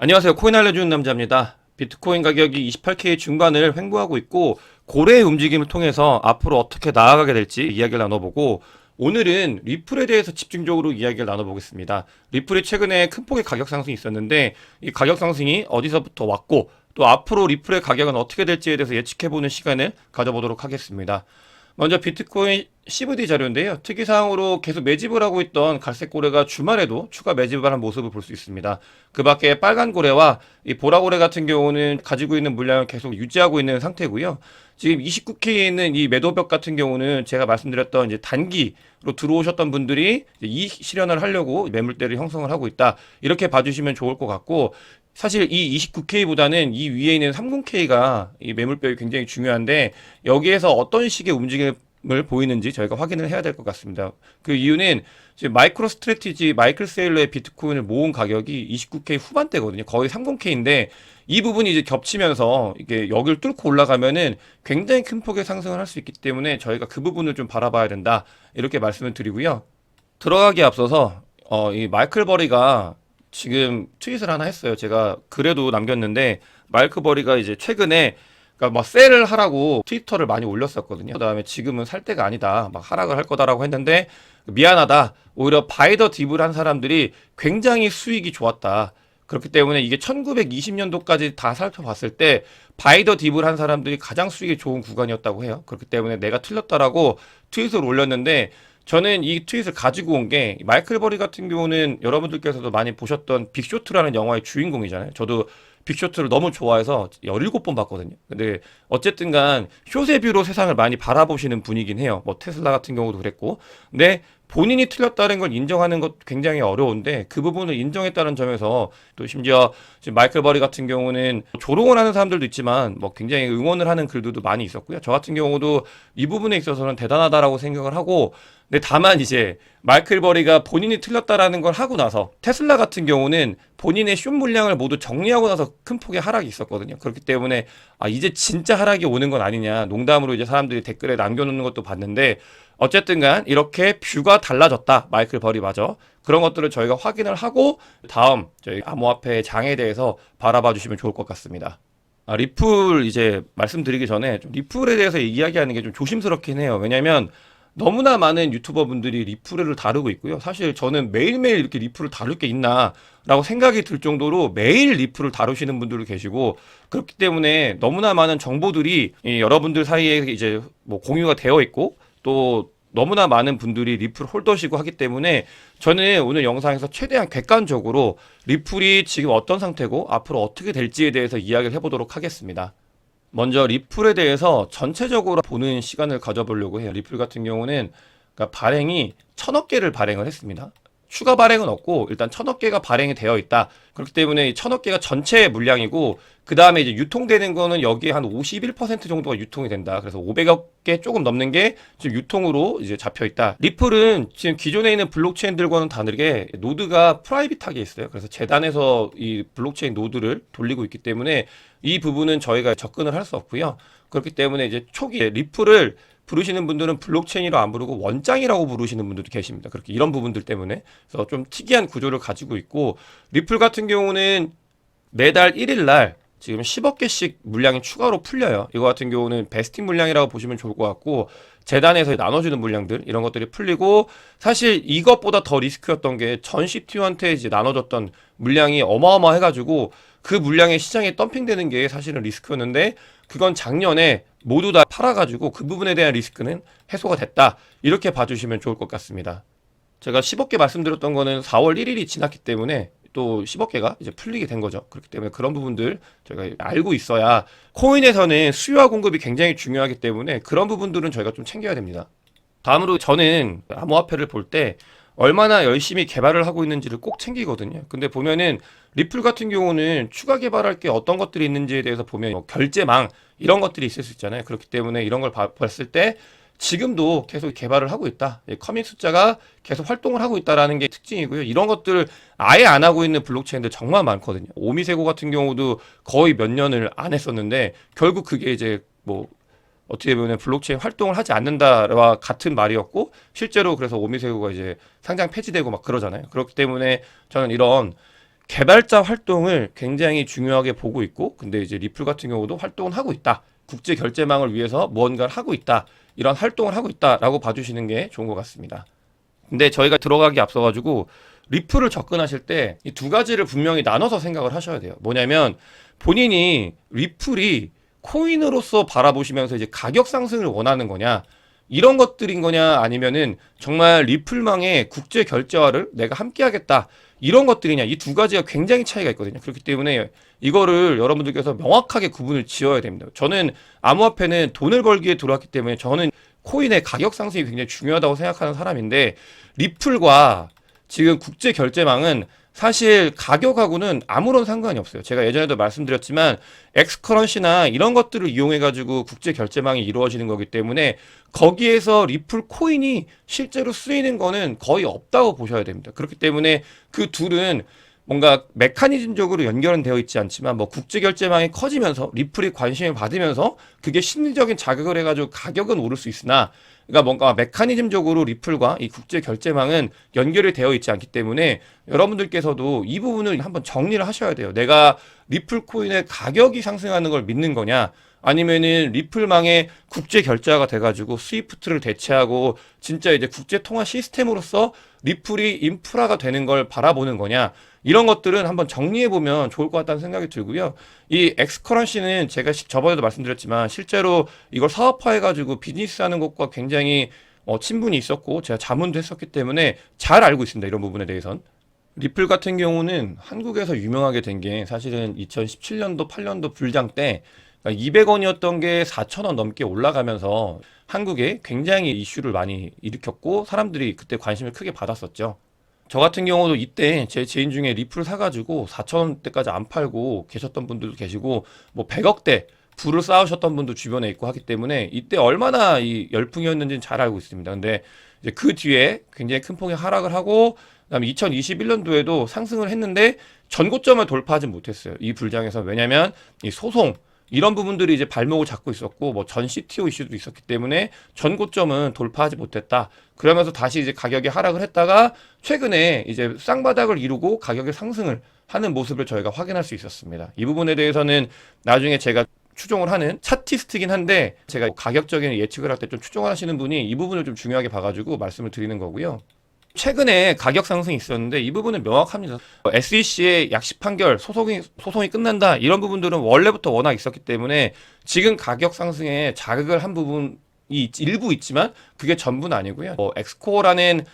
안녕하세요. 코인 알려주는 남자입니다. 비트코인 가격이 28K 중반을 횡보하고 있고 고래의 움직임을 통해서 앞으로 어떻게 나아가게 될지 이야기를 나눠보고 오늘은 리플에 대해서 집중적으로 이야기를 나눠보겠습니다. 리플이 최근에 큰 폭의 가격 상승이 있었는데 이 가격 상승이 어디서부터 왔고 또 앞으로 리플의 가격은 어떻게 될지에 대해서 예측해보는 시간을 가져보도록 하겠습니다. 먼저 비트코인 CVD 자료인데요. 특이사항으로 계속 매집을 하고 있던 갈색 고래가 주말에도 추가 매집을 한 모습을 볼 수 있습니다. 그 밖에 빨간 고래와 이 보라 고래 같은 경우는 가지고 있는 물량을 계속 유지하고 있는 상태고요. 지금 29K에 있는 이 매도벽 같은 경우는 제가 말씀드렸던 이제 단기로 들어오셨던 분들이 이익 실현을 하려고 매물대를 형성을 하고 있다. 이렇게 봐주시면 좋을 것 같고, 사실 이 29K보다는 이 위에 있는 30K가 이 매물벽이 굉장히 중요한데 여기에서 어떤 식의 움직임을 보이는지 저희가 확인을 해야 될 것 같습니다. 그 이유는 지금 마이크로 스트래티지 마이클 세일러의 비트코인을 모은 가격이 29K 후반대거든요. 거의 30K인데 이 부분이 이제 겹치면서 이게 여기를 뚫고 올라가면은 굉장히 큰 폭의 상승을 할 수 있기 때문에 저희가 그 부분을 좀 바라봐야 된다. 이렇게 말씀을 드리고요. 들어가기에 앞서서 이 마이클 버리가 지금 트윗을 하나 했어요. 제가 글에도 남겼는데 마이클 버리가 이제 최근에 그러니까 막 셀을 하라고 트위터를 많이 올렸었거든요. 그다음에 지금은 살 때가 아니다. 막 하락을 할 거다라고 했는데 미안하다. 오히려 바이 더 딥을 한 사람들이 굉장히 수익이 좋았다. 그렇기 때문에 이게 1920년도까지 다 살펴봤을 때 바이 더 딥을 한 사람들이 가장 수익이 좋은 구간이었다고 해요. 그렇기 때문에 내가 틀렸다라고 트윗을 올렸는데 저는 이 트윗을 가지고 온 게 마이클 버리 같은 경우는 여러분들께서도 많이 보셨던 빅쇼트라는 영화의 주인공이잖아요. 저도 빅쇼트를 너무 좋아해서 17번 봤거든요. 근데 어쨌든 간 숏의 뷰로 세상을 많이 바라보시는 분이긴 해요. 뭐 테슬라 같은 경우도 그랬고. 근데 본인이 틀렸다는 걸 인정하는 것 굉장히 어려운데 그 부분을 인정했다는 점에서 또 심지어 지금 마이클 버리 같은 경우는 조롱을 하는 사람들도 있지만 뭐 굉장히 응원을 하는 글들도 많이 있었고요. 저 같은 경우도 이 부분에 있어서는 대단하다라고 생각을 하고 근데 다만 이제 마이클 버리가 본인이 틀렸다라는 걸 하고 나서 테슬라 같은 경우는 본인의 숏 물량을 모두 정리하고 나서 큰 폭의 하락이 있었거든요. 그렇기 때문에 이제 진짜 하락이 오는 건 아니냐 농담으로 이제 사람들이 댓글에 남겨놓는 것도 봤는데 어쨌든 간 이렇게 뷰가 달라졌다. 마이클 버리마저. 그런 것들을 저희가 확인을 하고 다음 저희 암호화폐 장에 대해서 바라봐 주시면 좋을 것 같습니다. 리플 이제 말씀드리기 전에 좀 리플에 대해서 이야기하는 게 좀 조심스럽긴 해요. 왜냐면 너무나 많은 유튜버 분들이 리플을 다루고 있고요. 사실 저는 매일매일 이렇게 리플을 다룰 게 있나 라고 생각이 들 정도로 매일 리플을 다루시는 분들도 계시고 그렇기 때문에 너무나 많은 정보들이 여러분들 사이에 이제 뭐 공유가 되어 있고 또 너무나 많은 분들이 리플 홀더시고 하기 때문에 저는 오늘 영상에서 최대한 객관적으로 리플이 지금 어떤 상태고 앞으로 어떻게 될지에 대해서 이야기를 해보도록 하겠습니다. 먼저 리플에 대해서 전체적으로 보는 시간을 가져보려고 해요. 리플 같은 경우는 그러니까 발행이 1000억 개를 발행을 했습니다. 추가 발행은 없고 일단 1000억 개가 발행이 되어 있다. 그렇기 때문에 이 1000억 개가 전체 물량이고 그 다음에 이제 유통되는 거는 여기에 한 51% 정도가 유통이 된다. 그래서 500억 개 조금 넘는 게 지금 유통으로 이제 잡혀 있다. 리플은 지금 기존에 있는 블록체인들과는 다르게 노드가 프라이빗하게 있어요. 그래서 재단에서 이 블록체인 노드를 돌리고 있기 때문에 이 부분은 저희가 접근을 할 수 없고요. 그렇기 때문에 이제 초기에 리플을 부르시는 분들은 블록체인이라고 안 부르고 원장이라고 부르시는 분들도 계십니다. 그렇게 이런 부분들 때문에 그래서 좀 특이한 구조를 가지고 있고 리플 같은 경우는 매달 1일 날 지금 10억 개씩 물량이 추가로 풀려요. 이거 같은 경우는 베스팅 물량이라고 보시면 좋을 것 같고 재단에서 나눠주는 물량들 이런 것들이 풀리고 사실 이것보다 더 리스크였던 게 전 CTO한테 이제 나눠줬던 물량이 어마어마해가지고 그 물량이 시장에 덤핑되는 게 사실은 리스크였는데 그건 작년에 모두 다 팔아가지고 그 부분에 대한 리스크는 해소가 됐다. 이렇게 봐주시면 좋을 것 같습니다. 제가 10억 개 말씀드렸던 거는 4월 1일이 지났기 때문에 또 10억 개가 이제 풀리게 된 거죠. 그렇기 때문에 그런 부분들 저희가 알고 있어야 코인에서는 수요와 공급이 굉장히 중요하기 때문에 그런 부분들은 저희가 좀 챙겨야 됩니다. 다음으로 저는 암호화폐를 볼 때 얼마나 열심히 개발을 하고 있는지를 꼭 챙기거든요. 근데 보면은 리플 같은 경우는 추가 개발할 게 어떤 것들이 있는지에 대해서 보면 뭐 결제망 이런 것들이 있을 수 있잖아요. 그렇기 때문에 이런 걸 봤을 때 지금도 계속 개발을 하고 있다. 커밋 숫자가 계속 활동을 하고 있다라는 게 특징이고요. 이런 것들을 아예 안 하고 있는 블록체인들 정말 많거든요. 오미세고 같은 경우도 거의 몇 년을 안 했었는데 결국 그게 이제 뭐 어떻게 보면 블록체인 활동을 하지 않는다와 같은 말이었고 실제로 그래서 오미세고가 이제 상장 폐지되고 막 그러잖아요. 그렇기 때문에 저는 이런 개발자 활동을 굉장히 중요하게 보고 있고, 근데 이제 리플 같은 경우도 활동을 하고 있다. 국제 결제망을 위해서 무언가를 하고 있다. 이런 활동을 하고 있다라고 봐주시는 게 좋은 것 같습니다. 근데 저희가 들어가기 앞서가지고 리플을 접근하실 때 이 두 가지를 분명히 나눠서 생각을 하셔야 돼요. 뭐냐면 본인이 리플이 코인으로서 바라보시면서 이제 가격 상승을 원하는 거냐, 이런 것들인 거냐, 아니면은 정말 리플망의 국제 결제화를 내가 함께 하겠다, 이런 것들이냐, 이 두 가지가 굉장히 차이가 있거든요. 그렇기 때문에 이거를 여러분들께서 명확하게 구분을 지어야 됩니다. 저는 암호화폐는 돈을 벌기에 들어왔기 때문에 저는 코인의 가격 상승이 굉장히 중요하다고 생각하는 사람인데, 리플과 지금 국제 결제망은 사실 가격하고는 아무런 상관이 없어요. 제가 예전에도 말씀드렸지만 엑스커런시나 이런 것들을 이용해 가지고 국제 결제망이 이루어지는 거기 때문에 거기에서 리플 코인이 실제로 쓰이는 거는 거의 없다고 보셔야 됩니다. 그렇기 때문에 그 둘은 뭔가 메커니즘적으로 연결은 되어 있지 않지만 뭐 국제 결제망이 커지면서 리플이 관심을 받으면서 그게 심리적인 자극을 해가지고 가격은 오를 수 있으나, 그러니까 뭔가 메커니즘적으로 리플과 이 국제 결제망은 연결이 되어 있지 않기 때문에 여러분들께서도 이 부분을 한번 정리를 하셔야 돼요. 내가 리플 코인의 가격이 상승하는 걸 믿는 거냐, 아니면은 리플망의 국제 결제화가 돼가지고 스위프트를 대체하고 진짜 이제 국제 통화 시스템으로서 리플이 인프라가 되는 걸 바라보는 거냐, 이런 것들은 한번 정리해보면 좋을 것 같다는 생각이 들고요. 이 엑스커런시는 제가 저번에도 말씀드렸지만 실제로 이걸 사업화해가지고 비즈니스하는 것과 굉장히 친분이 있었고 제가 자문도 했었기 때문에 잘 알고 있습니다. 이런 부분에 대해선. 리플 같은 경우는 한국에서 유명하게 된 게 사실은 2017년도 8년도 불장 때 200원이었던 게 4,000원 넘게 올라가면서 한국에 굉장히 이슈를 많이 일으켰고 사람들이 그때 관심을 크게 받았었죠. 저 같은 경우도 이때 제 지인 중에 리플 사가지고 4,000원대까지 안 팔고 계셨던 분들도 계시고 뭐 100억대 부를 쌓으셨던 분도 주변에 있고 하기 때문에 이때 얼마나 이 열풍이었는지는 잘 알고 있습니다. 근데 이제 그 뒤에 굉장히 큰 폭의 하락을 하고 그다음에 2021년도에도 상승을 했는데 전고점을 돌파하지 못했어요. 이 불장에서. 왜냐면 이 소송 이런 부분들이 이제 발목을 잡고 있었고 뭐 전 CTO 이슈도 있었기 때문에 전고점은 돌파하지 못했다. 그러면서 다시 이제 가격이 하락을 했다가 최근에 이제 쌍바닥을 이루고 가격의 상승을 하는 모습을 저희가 확인할 수 있었습니다. 이 부분에 대해서는 나중에 제가 추종을 하는 차티스트긴 한데 제가 가격적인 예측을 할 때 좀 추종을 하시는 분이 이 부분을 좀 중요하게 봐가지고 말씀을 드리는 거고요. 최근에 가격 상승이 있었는데 이 부분은 명확합니다. SEC의 약식 판결, 소송이 끝난다, 이런 부분들은 원래부터 워낙 있었기 때문에 지금 가격 상승에 자극을 한 부분이 일부 있지만 그게 전부는 아니고요. 엑스코어라는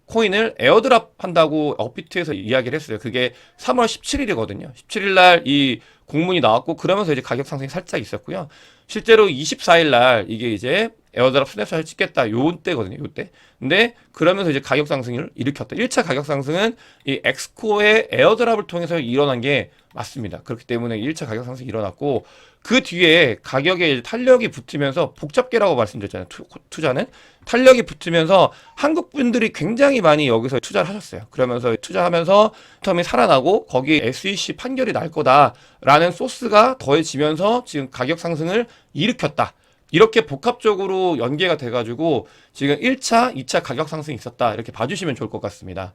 코인을 에어드랍 한다고 업비트에서 이야기를 했어요. 그게 3월 17일이거든요. 17일 날 이 공문이 나왔고 그러면서 이제 가격 상승이 살짝 있었고요. 실제로 24일 날 이게 이제 에어드랍 스냅샷을 찍겠다, 요 때거든요. 요 때. 근데 그러면서 이제 가격 상승을 일으켰다. 1차 가격 상승은 이 엑스코어의 에어드랍을 통해서 일어난 게 맞습니다. 그렇기 때문에 1차 가격 상승이 일어났고 그 뒤에 가격에 탄력이 붙으면서 복잡계라고 말씀드렸잖아요. 투자는 탄력이 붙으면서 한국 분들이 굉장히 많이 여기서 투자를 하셨어요. 그러면서 투자하면서 텀이 살아나고 거기에 SEC 판결이 날 거다라는 소스가 더해지면서 지금 가격 상승을 일으켰다. 이렇게 복합적으로 연계가 돼가지고 지금 1차, 2차 가격 상승이 있었다, 이렇게 봐주시면 좋을 것 같습니다.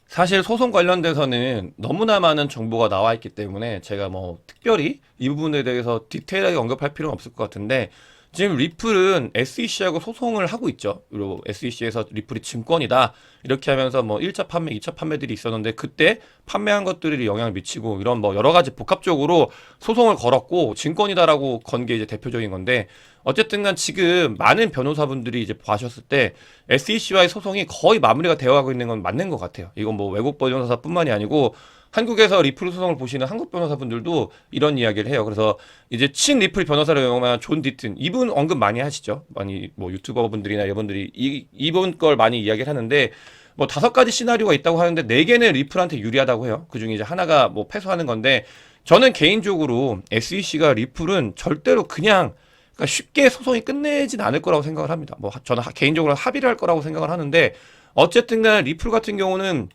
사실 소송 관련돼서는 너무나 많은 정보가 나와 있기 때문에 제가 뭐 특별히 이 부분에 대해서 디테일하게 언급할 필요는 없을 것 같은데, 지금 리플은 SEC하고 소송을 하고 있죠. 그리고 SEC에서 리플이 증권이다, 이렇게 하면서 뭐 1차 판매, 2차 판매들이 있었는데 그때 판매한 것들이 영향을 미치고 이런 뭐 여러 가지 복합적으로 소송을 걸었고 증권이다라고 건 게 이제 대표적인 건데, 어쨌든 간 지금 많은 변호사분들이 이제 보셨을 때 SEC와의 소송이 거의 마무리가 되어가고 있는 건 맞는 것 같아요. 이건 뭐 외국 변호사뿐만이 아니고 한국에서 리플 소송을 보시는 한국 변호사분들도 이런 이야기를 해요. 그래서 이제 친 리플 변호사를 영어한 존 디튼, 이분 언급 많이 하시죠. 많이 뭐 유튜버분들이나 이분들이 이분 걸 많이 이야기를 하는데, 뭐 5가지 시나리오가 있다고 하는데 4개는 리플한테 유리하다고 해요. 그중에 이제 하나가 뭐 패소하는 건데, 저는 개인적으로 SEC가 리플은 절대로 그냥 그러니까 쉽게 소송이 끝내진 않을 거라고 생각을 합니다. 뭐 저는 개인적으로 합의를 할 거라고 생각을 하는데, 어쨌든 간 리플 같은 경우는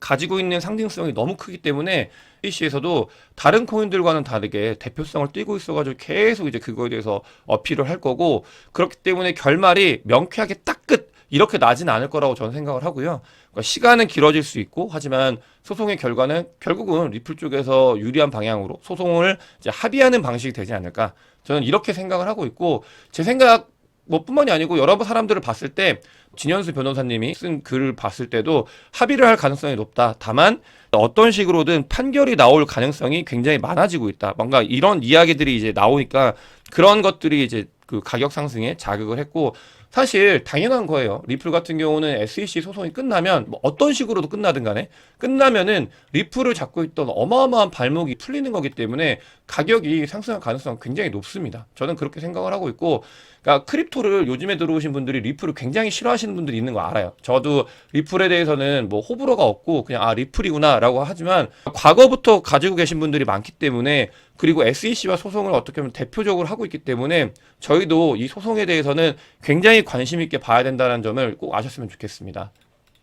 가지고 있는 상징성이 너무 크기 때문에 SEC에서도 다른 코인들과는 다르게 대표성을 띠고 있어가지고 계속 이제 그거에 대해서 어필을 할 거고, 그렇기 때문에 결말이 명쾌하게 딱 끝, 이렇게 나진 않을 거라고 저는 생각을 하고요. 그러니까 시간은 길어질 수 있고 하지만 소송의 결과는 결국은 리플 쪽에서 유리한 방향으로 소송을 이제 합의하는 방식이 되지 않을까. 저는 이렇게 생각을 하고 있고 제 생각 뭐 뿐만이 아니고 여러 사람들을 봤을 때 진현수 변호사님이 쓴 글을 봤을 때도 합의를 할 가능성이 높다. 다만 어떤 식으로든 판결이 나올 가능성이 굉장히 많아지고 있다. 뭔가 이런 이야기들이 이제 나오니까 그런 것들이 이제 그 가격 상승에 자극을 했고 사실 당연한 거예요. 리플 같은 경우는 SEC 소송이 끝나면 뭐 어떤 식으로도 끝나든 간에 끝나면은 리플을 잡고 있던 어마어마한 발목이 풀리는 거기 때문에 가격이 상승할 가능성은 굉장히 높습니다. 저는 그렇게 생각을 하고 있고 그러니까 크립토를 요즘에 들어오신 분들이 리플을 굉장히 싫어하시는 분들이 있는 거 알아요. 저도 리플에 대해서는 뭐 호불호가 없고 그냥 아 리플이구나라고 하지만 과거부터 가지고 계신 분들이 많기 때문에 그리고 SEC와 소송을 어떻게 보면 대표적으로 하고 있기 때문에 저희도 이 소송에 대해서는 굉장히 관심 있게 봐야 된다는 점을 꼭 아셨으면 좋겠습니다.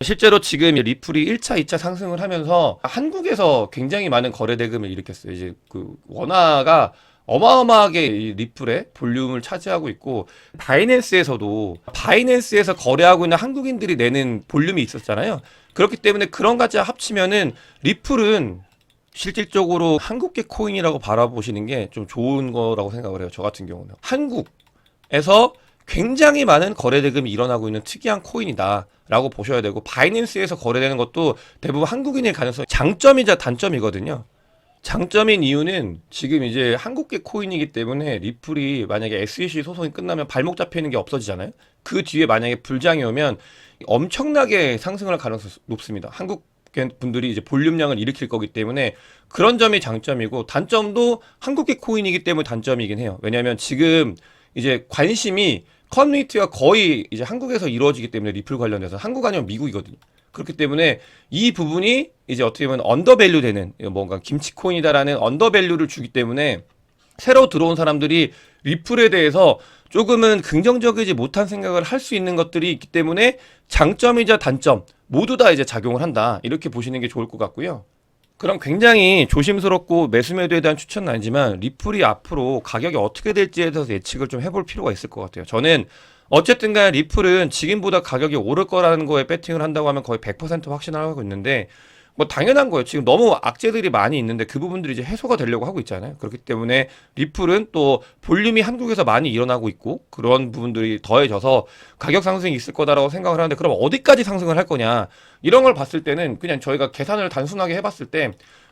실제로 지금 리플이 1차, 2차 상승을 하면서 한국에서 굉장히 많은 거래 대금을 일으켰어요. 이제 그 원화가 어마어마하게 이 리플의 볼륨을 차지하고 있고 바이낸스에서 거래하고 있는 한국인들이 내는 볼륨이 있었잖아요. 그렇기 때문에 그런 가지 합치면은 리플은 실질적으로 한국계 코인이라고 바라보시는 게 좀 좋은 거라고 생각을 해요. 저 같은 경우는. 한국에서 굉장히 많은 거래 대금이 일어나고 있는 특이한 코인이다라고 보셔야 되고 바이낸스에서 거래되는 것도 대부분 한국인일 가능성이 장점이자 단점이거든요. 장점인 이유는 지금 이제 한국계 코인이기 때문에 리플이 만약에 SEC 소송이 끝나면 발목 잡히는 게 없어지잖아요. 그 뒤에 만약에 불장이 오면 엄청나게 상승할 가능성이 높습니다. 한국 분들이 이제 볼륨량을 일으킬 거기 때문에 그런 점이 장점이고 단점도 한국계 코인이기 때문에 단점이긴 해요. 왜냐하면 지금 이제 관심이 커뮤니티가 거의 이제 한국에서 이루어지기 때문에 리플 관련해서 한국 아니면 미국이거든요. 그렇기 때문에 이 부분이 이제 어떻게 보면 언더밸류 되는 뭔가 김치코인이다라는 언더밸류를 주기 때문에 새로 들어온 사람들이 리플에 대해서 조금은 긍정적이지 못한 생각을 할 수 있는 것들이 있기 때문에 장점이자 단점 모두 다 이제 작용을 한다. 이렇게 보시는 게 좋을 것 같고요. 그럼 굉장히 조심스럽고 매수매도에 대한 추천은 아니지만 리플이 앞으로 가격이 어떻게 될지에 대해서 예측을 좀 해볼 필요가 있을 것 같아요. 저는 어쨌든 간에 리플은 지금보다 가격이 오를 거라는 거에 배팅을 한다고 하면 거의 100% 확신을 하고 있는데 뭐 당연한 거예요. 지금 너무 악재들이 많이 있는데 그 부분들이 이제 해소가 되려고 하고 있잖아요. 그렇기 때문에 리플은 또 볼륨이 한국에서 많이 일어나고 있고 그런 부분들이 더해져서 가격 상승이 있을 거다라고 생각을 하는데 그럼 어디까지 상승을 할 거냐 이런 걸 봤을 때는 그냥 저희가 계산을 단순하게 해봤을 때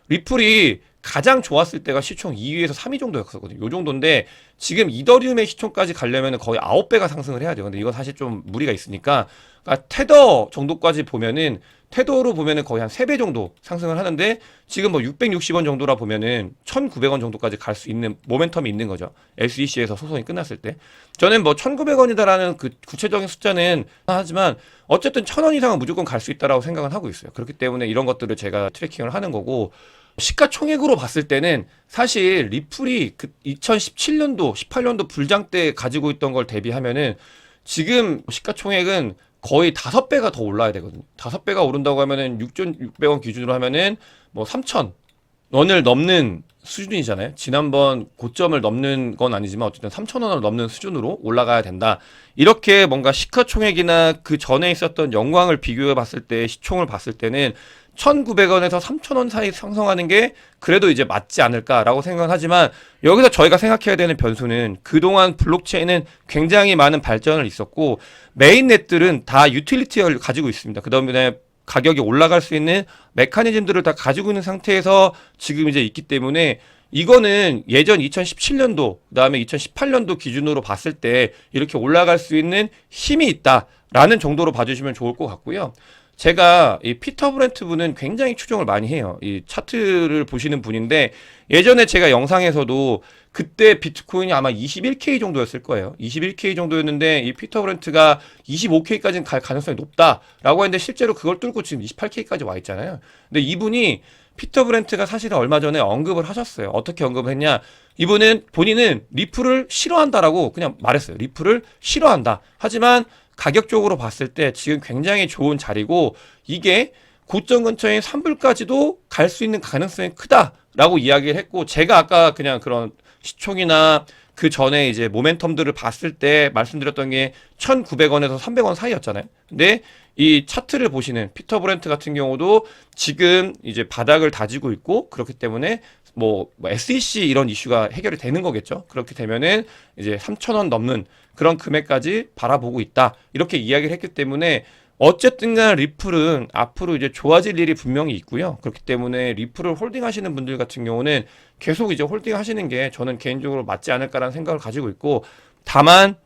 리플이 가장 좋았을 때가 시총 2위에서 3위 정도였거든요. 요 정도인데 지금 이더리움의 시총까지 가려면 거의 9배가 상승을 해야 돼요. 근데 이건 사실 좀 무리가 있으니까 그러니까 테더 정도까지 보면은 테더로 보면은 거의 한 3배 정도 상승을 하는데 지금 뭐 660원 정도라 보면은 1,900원 정도까지 갈 수 있는 모멘텀이 있는 거죠. SEC에서 소송이 끝났을 때. 저는 뭐 1,900원이다라는 그 구체적인 숫자는 하지만 어쨌든 1,000원 이상은 무조건 갈 수 있다라고 생각은 하고 있어요. 그렇기 때문에 이런 것들을 제가 트래킹을 하는 거고 시가총액으로 봤을 때는 사실 리플이 그 2017년도, 18년도 불장 때 가지고 있던 걸 대비하면은 지금 시가총액은 거의 5배가 더 올라야 되거든요. 5배가 오른다고 하면은 6,600원 기준으로 하면은 뭐 3,000원을 넘는 수준이잖아요. 지난번 고점을 넘는 건 아니지만 어쨌든 3,000원을 넘는 수준으로 올라가야 된다. 이렇게 뭔가 시가총액이나 그 전에 있었던 영광을 비교해 봤을 때 시총을 봤을 때는 1,900원에서 3,000원 사이 상승하는 게 그래도 이제 맞지 않을까라고 생각하지만 여기서 저희가 생각해야 되는 변수는 그동안 블록체인은 굉장히 많은 발전을 있었고 메인넷들은 다 유틸리티를 가지고 있습니다. 그 다음에 가격이 올라갈 수 있는 메커니즘들을 다 가지고 있는 상태에서 지금 이제 있기 때문에 이거는 예전 2017년도 그다음에 2018년도 기준으로 봤을 때 이렇게 올라갈 수 있는 힘이 있다라는 정도로 봐주시면 좋을 것 같고요. 제가 이 피터 브렌트 분은 굉장히 추종을 많이 해요. 이 차트를 보시는 분인데 예전에 제가 영상에서도 그때 비트코인이 아마 21K 정도였을 거예요. 21K 정도였는데 이 피터 브렌트가 25K까지는 갈 가능성이 높다라고 했는데 실제로 그걸 뚫고 지금 28K까지 와 있잖아요. 근데 이분이 피터 브렌트가 사실은 얼마 전에 언급을 하셨어요. 어떻게 언급을 했냐? 이분은 본인은 리플을 싫어한다라고 그냥 말했어요. 리플을 싫어한다. 하지만 가격적으로 봤을 때 지금 굉장히 좋은 자리고 이게 고점 근처인 3불까지도 갈 수 있는 가능성이 크다라고 이야기를 했고 제가 아까 그냥 그런 시총이나 그 전에 이제 모멘텀들을 봤을 때 말씀드렸던 게 1,900원에서 300원 사이였잖아요. 근데 이 차트를 보시는 피터 브렌트 같은 경우도 지금 이제 바닥을 다지고 있고, 그렇기 때문에 뭐 SEC 이런 이슈가 해결이 되는 거겠죠. 그렇게 되면은 이제 3,000원 넘는 그런 금액까지 바라보고 있다. 이렇게 이야기를 했기 때문에 어쨌든 간 리플은 앞으로 이제 좋아질 일이 분명히 있고요. 그렇기 때문에 리플을 홀딩 하시는 분들 같은 경우는 계속 이제 홀딩 하시는 게 저는 개인적으로 맞지 않을까라는 생각을 가지고 있고, 다만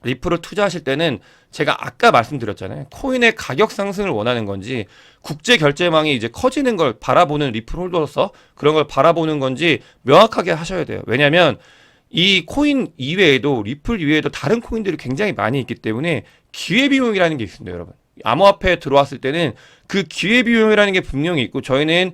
리플을 투자하실 때는 제가 아까 말씀드렸잖아요. 코인의 가격 상승을 원하는 건지, 국제 결제망이 이제 커지는 걸 바라보는 리플 홀더로서 그런 걸 바라보는 건지 명확하게 하셔야 돼요. 왜냐면 이 코인 이외에도, 리플 이외에도 다른 코인들이 굉장히 많이 있기 때문에 기회비용이라는 게 있습니다, 여러분. 암호화폐에 들어왔을 때는 그 기회비용이라는 게 분명히 있고, 저희는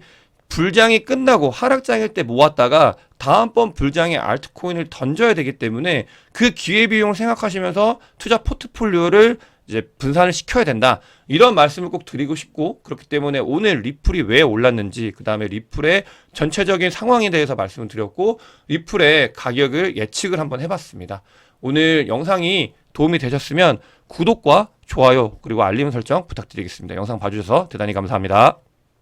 불장이 끝나고 하락장일 때 모았다가 다음번 불장에 알트코인을 던져야 되기 때문에 그 기회비용을 생각하시면서 투자 포트폴리오를 이제 분산을 시켜야 된다. 이런 말씀을 꼭 드리고 싶고, 그렇기 때문에 오늘 리플이 왜 올랐는지, 그 다음에 리플의 전체적인 상황에 대해서 말씀을 드렸고, 리플의 가격을 예측을 한번 해봤습니다. 오늘 영상이 도움이 되셨으면 구독과 좋아요 그리고 알림 설정 부탁드리겠습니다. 영상 봐주셔서 대단히 감사합니다.